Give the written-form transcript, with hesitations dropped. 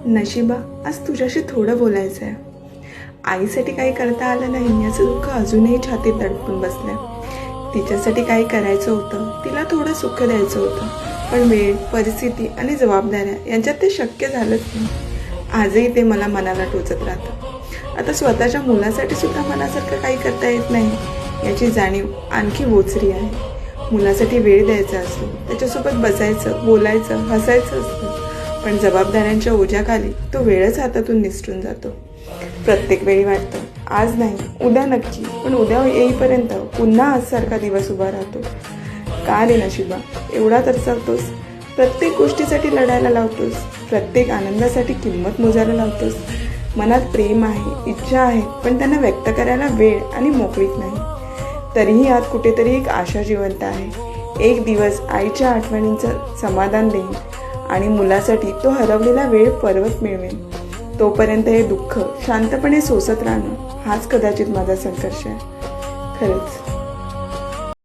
नशिबा, आज तुझ्याशी थोडं बोलायचं आहे. आईसाठी काही करता आलं नाही याचं दुःख अजूनही छातीत दडपून बसलं. तिच्यासाठी काही करायचं होतं, तिला थोडं सुख द्यायचं होतं, पण वेळ, परिस्थिती आणि जबाबदाऱ्या यांच्यात ते शक्य झालंच नाही. आजही ते मला मनाला टोचत राहतं. आता स्वतःच्या मुलासाठी सुद्धा मनासारखं काही करता येत नाही याची जाणीव आणखी बोचरी आहे. मुलासाठी वेळ द्यायचा असतो, त्याच्यासोबत बसायचं, बोलायचं, हसायचं असतं, पण जबाबदाऱ्यांच्या ओझ्याखाली तो वेळच हातातून निसटून जातो. प्रत्येक वेळी वाटतं आज नाही, उद्या नक्की, पण उद्या येईपर्यंत पुन्हा आजसारखा दिवस उभा राहतो. का रे नशिबा, एवढा तरसावतोस? प्रत्येक गोष्टीसाठी लढायला लावतोस, प्रत्येक आनंदासाठी किंमत मोजायला लावतोस. मनात प्रेम आहे, इच्छा आहे, पण त्यांना व्यक्त करायला वेळ आणि मोकळीक नाही. तरीही आत कुठेतरी एक आशा जिवंत आहे. एक दिवस आईच्या आठवणींचं समाधान देईन आणि मुलासाठी तो हरवलेला वेळ परत मिळवेन. तोपर्यंत हे दुःख शांतपणे सोसत राहणं हाच कदाचित माझा संघर्ष आहे. खरंच.